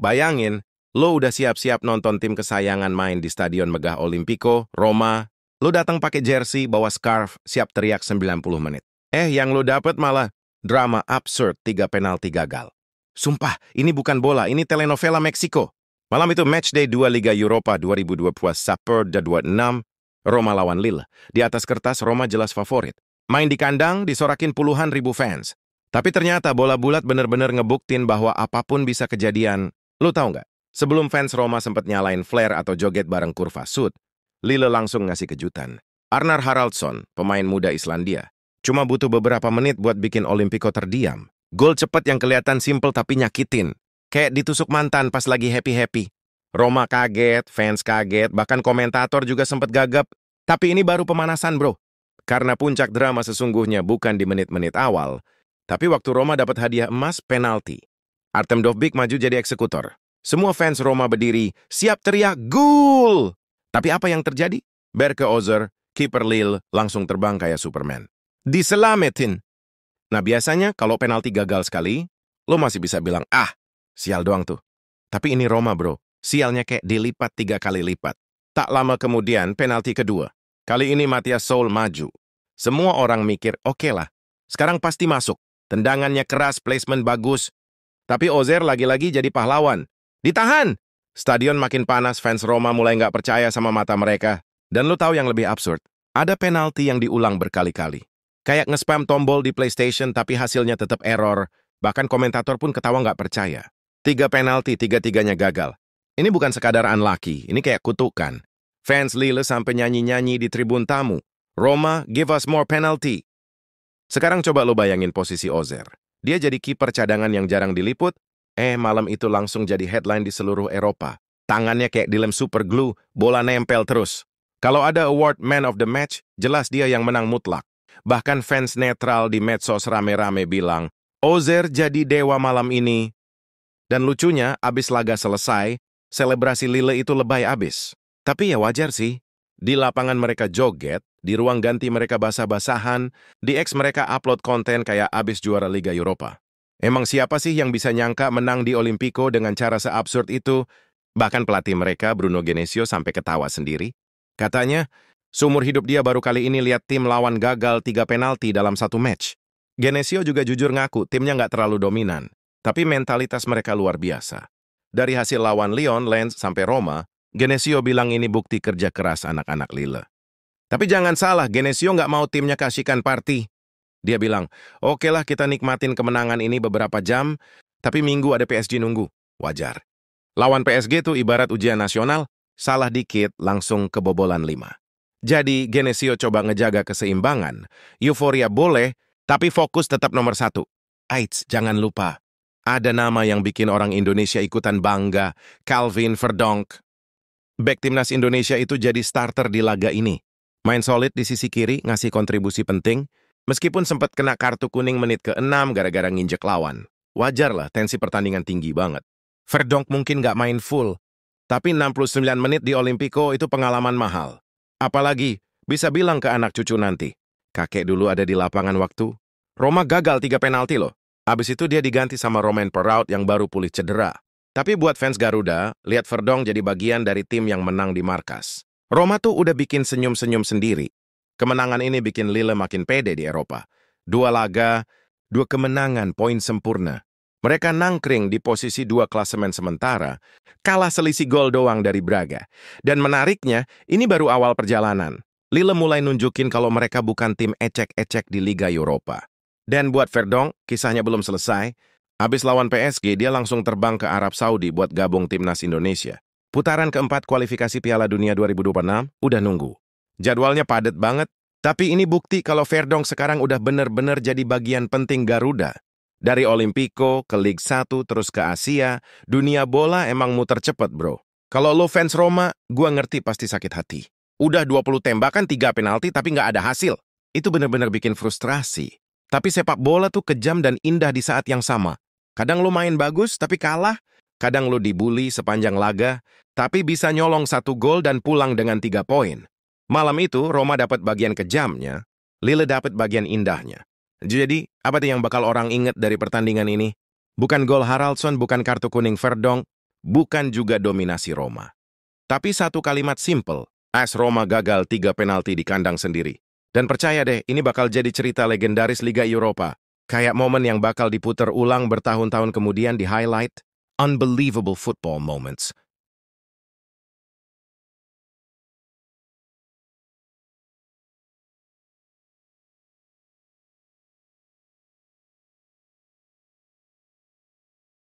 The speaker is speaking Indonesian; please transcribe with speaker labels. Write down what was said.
Speaker 1: Bayangin, lo udah siap-siap nonton tim kesayangan main di Stadion Megah Olimpico, Roma. Lo datang pakai jersey, bawa scarf, siap teriak 90 menit. Yang lo dapet malah drama absurd 3 penalti gagal. Sumpah, ini bukan bola, ini telenovela Meksiko. Malam itu matchday 2 Liga Eropa 2020 Saperda 26, Roma lawan Lille. Di atas kertas Roma jelas favorit. Main di kandang, disorakin puluhan ribu fans. Tapi ternyata bola bulat bener-bener ngebuktin bahwa apapun bisa kejadian. Lu tahu nggak? Sebelum fans Roma sempat nyalain flare atau joget bareng kurva sud, Lille langsung ngasih kejutan. Arnar Haraldsson, pemain muda Islandia, cuma butuh beberapa menit buat bikin Olimpico terdiam. Gol cepet yang kelihatan simple tapi nyakitin. Kayak ditusuk mantan pas lagi happy-happy. Roma kaget, fans kaget, bahkan komentator juga sempat gagap. Tapi ini baru pemanasan, bro. Karena puncak drama sesungguhnya bukan di menit-menit awal, tapi waktu Roma dapat hadiah emas penalti. Artem Dovbyk maju jadi eksekutor. Semua fans Roma berdiri, siap teriak, gol! Tapi apa yang terjadi? Berke Ozer, kiper Lille, langsung terbang kayak Superman. Diselamatin! Nah biasanya kalau penalti gagal sekali, lo masih bisa bilang, sial doang tuh. Tapi ini Roma, bro. Sialnya kayak dilipat 3 kali lipat. Tak lama kemudian, penalti kedua. Kali ini Matthias Soul maju. Semua orang mikir, oke lah, sekarang pasti masuk. Tendangannya keras, placement bagus. Tapi Ozer lagi-lagi jadi pahlawan. Ditahan! Stadion makin panas, fans Roma mulai nggak percaya sama mata mereka. Dan lo tahu yang lebih absurd? Ada penalti yang diulang berkali-kali. Kayak nge-spam tombol di PlayStation tapi hasilnya tetap error. Bahkan komentator pun ketawa nggak percaya. 3 penalti, 3-3-nya gagal. Ini bukan sekadar unlucky, ini kayak kutukan. Fans Lille sampai nyanyi-nyanyi di tribun tamu. Roma, give us more penalty. Sekarang coba lo bayangin posisi Ozer. Dia jadi kiper cadangan yang jarang diliput. Malam itu langsung jadi headline di seluruh Eropa. Tangannya kayak dilem super glue, bola nempel terus. Kalau ada award man of the match, jelas dia yang menang mutlak. Bahkan fans netral di medsos rame-rame bilang, Ozer jadi dewa malam ini. Dan lucunya, abis laga selesai, selebrasi Lille itu lebay abis. Tapi ya wajar sih. Di lapangan mereka joget, di ruang ganti mereka basah-basahan, di X mereka upload konten kayak abis juara Liga Eropa. Emang siapa sih yang bisa nyangka menang di Olimpico dengan cara seabsurd itu? Bahkan pelatih mereka, Bruno Genesio, sampai ketawa sendiri. Katanya, seumur hidup dia baru kali ini lihat tim lawan gagal 3 penalti dalam satu match. Genesio juga jujur ngaku timnya nggak terlalu dominan, tapi mentalitas mereka luar biasa. Dari hasil lawan Lyon, Lens, sampai Roma, Genesio bilang ini bukti kerja keras anak-anak Lille. Tapi jangan salah, Genesio nggak mau timnya kasihkan party. Dia bilang, oke lah kita nikmatin kemenangan ini beberapa jam, tapi minggu ada PSG nunggu. Wajar. Lawan PSG tuh ibarat ujian nasional, salah dikit langsung kebobolan 5. Jadi Genesio coba ngejaga keseimbangan. Euforia boleh, tapi fokus tetap nomor 1. Aits, jangan lupa. Ada nama yang bikin orang Indonesia ikutan bangga, Calvin Verdonk. Bek timnas Indonesia itu jadi starter di laga ini. Main solid di sisi kiri, ngasih kontribusi penting, meskipun sempat kena kartu kuning menit ke-6 gara-gara nginjek lawan. Wajar lah, tensi pertandingan tinggi banget. Verdonk mungkin nggak main full, tapi 69 menit di Olimpico itu pengalaman mahal. Apalagi, bisa bilang ke anak cucu nanti, kakek dulu ada di lapangan waktu. Roma gagal 3 penalti loh. Abis itu dia diganti sama Romain Perraud yang baru pulih cedera. Tapi buat fans Garuda, lihat Verdonk jadi bagian dari tim yang menang di markas. Roma tuh udah bikin senyum-senyum sendiri. Kemenangan ini bikin Lille makin pede di Eropa. 2 laga, 2 kemenangan, poin sempurna. Mereka nangkring di posisi 2 klasemen sementara, kalah selisih gol doang dari Braga. Dan menariknya, ini baru awal perjalanan. Lille mulai nunjukin kalau mereka bukan tim ecek-ecek di Liga Eropa. Dan buat Verdonk, kisahnya belum selesai. Habis lawan PSG, dia langsung terbang ke Arab Saudi buat gabung timnas Indonesia. Putaran keempat kualifikasi Piala Dunia 2026 udah nunggu. Jadwalnya padat banget, tapi ini bukti kalau Verdonk sekarang udah bener-bener jadi bagian penting Garuda. Dari Olimpico ke Ligue 1 terus ke Asia, dunia bola emang muter cepet, bro. Kalau lo fans Roma, gua ngerti pasti sakit hati. Udah 20 tembakan, 3 penalti tapi nggak ada hasil. Itu bener-bener bikin frustrasi. Tapi sepak bola tuh kejam dan indah di saat yang sama. Kadang lo main bagus tapi kalah, kadang lo dibully sepanjang laga, tapi bisa nyolong 1 gol dan pulang dengan 3 poin. Malam itu Roma dapat bagian kejamnya, Lille dapat bagian indahnya. Jadi, apa tuh yang bakal orang inget dari pertandingan ini? Bukan gol Haraldsson, bukan kartu kuning Verdonk, bukan juga dominasi Roma. Tapi satu kalimat simple, AS Roma gagal 3 penalti di kandang sendiri. Dan percaya deh, ini bakal jadi cerita legendaris Liga Eropa. Kayak momen yang bakal diputer ulang bertahun-tahun kemudian di highlight. Unbelievable football moments.